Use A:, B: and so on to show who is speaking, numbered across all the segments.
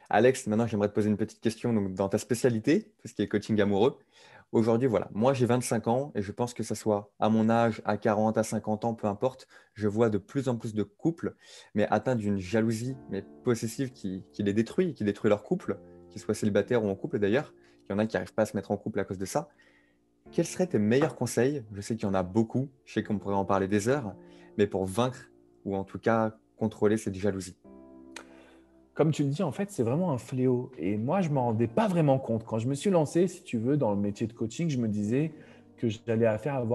A: Alex, maintenant j'aimerais te poser une petite question donc, dans ta spécialité, tout ce qui est coaching amoureux. Aujourd'hui, voilà, moi j'ai 25 ans et je pense que ça soit à mon âge, à 40, à 50 ans, peu importe, je vois de plus en plus de couples, mais atteints d'une jalousie mais possessive qui les détruit, qui détruit leur couple, qu'ils soient célibataires ou en couple d'ailleurs. Il y en a qui n'arrivent pas à se mettre en couple à cause de ça. Quels seraient tes meilleurs conseils? Je sais qu'il y en a beaucoup, je sais qu'on pourrait en parler des heures, mais pour vaincre ou en tout cas contrôler cette jalousie.
B: Comme tu le dis, en fait, c'est vraiment un fléau. Et moi, je ne m'en rendais pas vraiment compte. Quand je me suis lancé, si tu veux, dans le métier de coaching, je me disais que j'allais affaire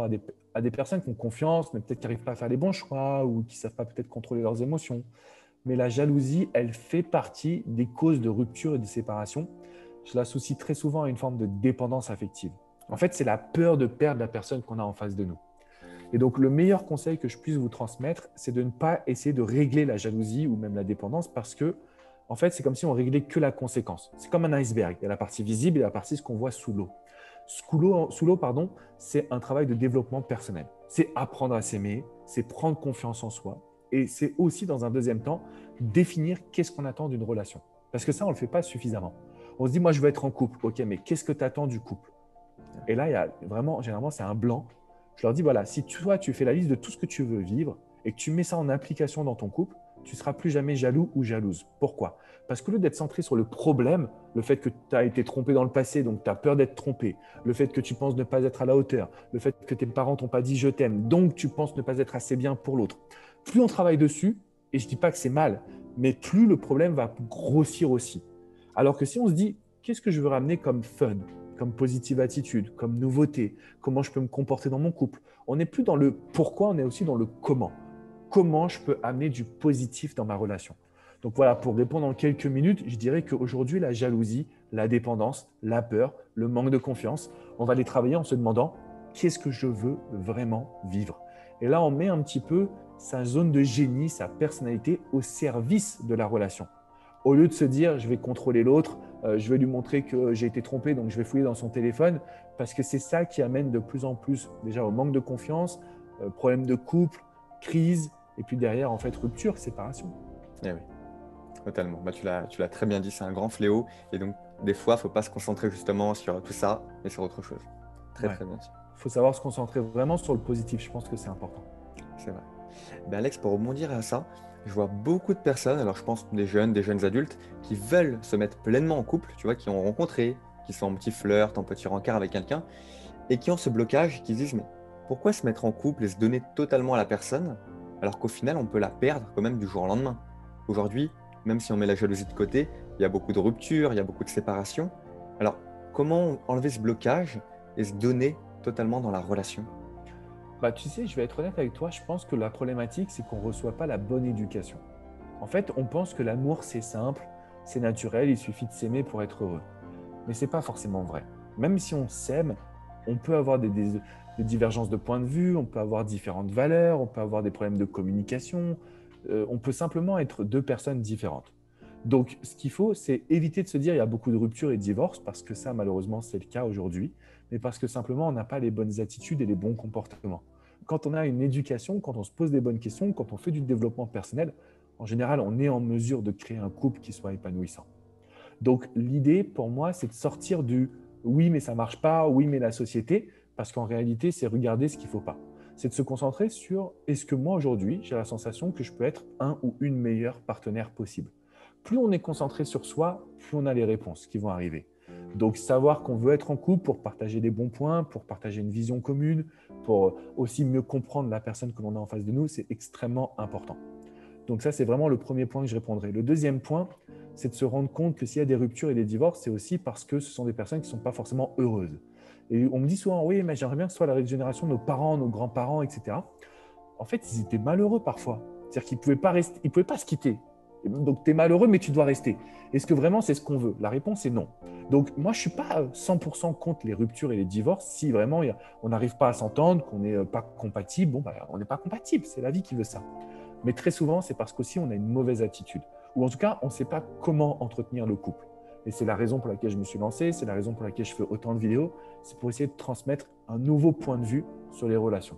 B: à des personnes qui ont confiance, mais peut-être qui n'arrivent pas à faire les bons choix ou qui ne savent pas peut-être contrôler leurs émotions. Mais la jalousie, elle fait partie des causes de rupture et de séparation. Je l'associe très souvent à une forme de dépendance affective. En fait, c'est la peur de perdre la personne qu'on a en face de nous. Et donc, le meilleur conseil que je puisse vous transmettre, c'est de ne pas essayer de régler la jalousie ou même la dépendance parce que, en fait, c'est comme si on réglait que la conséquence. C'est comme un iceberg. Il y a la partie visible et la partie ce qu'on voit sous l'eau. Sous l'eau, pardon, c'est un travail de développement personnel. C'est apprendre à s'aimer, c'est prendre confiance en soi et c'est aussi, dans un deuxième temps, définir qu'est-ce qu'on attend d'une relation. Parce que ça, on ne le fait pas suffisamment. On se dit, moi, je veux être en couple. OK, mais qu'est-ce que tu attends du couple? Et là, il y a vraiment, généralement, c'est un blanc. Je leur dis, voilà, si toi, tu fais la liste de tout ce que tu veux vivre et que tu mets ça en application dans ton couple, tu ne seras plus jamais jaloux ou jalouse. Pourquoi? Parce qu'au lieu d'être centré sur le problème, le fait que tu as été trompé dans le passé, donc tu as peur d'être trompé, le fait que tu penses ne pas être à la hauteur, le fait que tes parents t'ont pas dit je t'aime, donc tu penses ne pas être assez bien pour l'autre. Plus on travaille dessus, et je ne dis pas que c'est mal, mais plus le problème va grossir aussi. Alors que si on se dit, qu'est-ce que je veux ramener comme fun, comme positive attitude, comme nouveauté, comment je peux me comporter dans mon couple. On n'est plus dans le pourquoi, on est aussi dans le comment. Comment je peux amener du positif dans ma relation. Donc voilà, pour répondre en quelques minutes, je dirais qu'aujourd'hui, la jalousie, la dépendance, la peur, le manque de confiance, on va les travailler en se demandant qu'est-ce que je veux vraiment vivre. Et là, on met un petit peu sa zone de génie, sa personnalité au service de la relation. Au lieu de se dire, je vais contrôler l'autre, je vais lui montrer que j'ai été trompé, donc je vais fouiller dans son téléphone, parce que c'est ça qui amène de plus en plus déjà au manque de confiance, problème de couple, crise, et puis derrière, en fait, rupture, séparation.
A: Eh oui. Totalement. Bah, tu l'as très bien dit, c'est un grand fléau. Et donc, des fois, il ne faut pas se concentrer justement sur tout ça, mais sur autre chose. Très,
B: Ouais.
A: très bien.
B: Il faut savoir se concentrer vraiment sur le positif, je pense que c'est important.
A: C'est vrai. Ben Alex, pour rebondir à ça, je vois beaucoup de personnes, alors je pense des jeunes adultes, qui veulent se mettre pleinement en couple, tu vois, qui ont rencontré, qui sont en petit flirt, en petit rencard avec quelqu'un, et qui ont ce blocage, qui se disent, mais pourquoi se mettre en couple et se donner totalement à la personne, alors qu'au final, on peut la perdre quand même du jour au lendemain. Aujourd'hui, même si on met la jalousie de côté, il y a beaucoup de ruptures, il y a beaucoup de séparations. Alors, comment enlever ce blocage et se donner totalement dans la relation?
B: Bah, tu sais, je vais être honnête avec toi, je pense que la problématique, c'est qu'on ne reçoit pas la bonne éducation. En fait, on pense que l'amour, c'est simple, c'est naturel, il suffit de s'aimer pour être heureux. Mais ce n'est pas forcément vrai. Même si on s'aime, on peut avoir des divergences de points de vue, on peut avoir différentes valeurs, on peut avoir des problèmes de communication, on peut simplement être deux personnes différentes. Donc, ce qu'il faut, c'est éviter de se dire il y a beaucoup de ruptures et de divorces, parce que ça, malheureusement, c'est le cas aujourd'hui, mais parce que simplement, on n'a pas les bonnes attitudes et les bons comportements. Quand on a une éducation, quand on se pose des bonnes questions, quand on fait du développement personnel, en général, on est en mesure de créer un couple qui soit épanouissant. Donc, l'idée pour moi, c'est de sortir du oui, mais ça ne marche pas, oui, mais la société, parce qu'en réalité, c'est regarder ce qu'il ne faut pas. C'est de se concentrer sur est-ce que moi, aujourd'hui, j'ai la sensation que je peux être un ou une meilleure partenaire possible. Plus on est concentré sur soi, plus on a les réponses qui vont arriver. Donc, savoir qu'on veut être en couple pour partager des bons points, pour partager une vision commune, pour aussi mieux comprendre la personne que l'on a en face de nous, c'est extrêmement important. Donc ça, c'est vraiment le premier point que je répondrai. Le deuxième point, c'est de se rendre compte que s'il y a des ruptures et des divorces, c'est aussi parce que ce sont des personnes qui ne sont pas forcément heureuses. Et on me dit souvent, oui, mais j'aimerais bien que ce soit la génération de nos parents, nos grands-parents, etc. En fait, ils étaient malheureux parfois. C'est-à-dire qu'ils ne pouvaient pas rester, ils pouvaient pas se quitter. Donc, tu es malheureux, mais tu dois rester. Est-ce que vraiment c'est ce qu'on veut? La réponse est non. Donc, moi, je ne suis pas 100% contre les ruptures et les divorces. Si vraiment on n'arrive pas à s'entendre, qu'on n'est pas compatible, bon, bah, on n'est pas compatible. C'est la vie qui veut ça. Mais très souvent, c'est parce qu'aussi on a une mauvaise attitude. Ou en tout cas, on ne sait pas comment entretenir le couple. Et c'est la raison pour laquelle je me suis lancé, c'est la raison pour laquelle je fais autant de vidéos, c'est pour essayer de transmettre un nouveau point de vue sur les relations.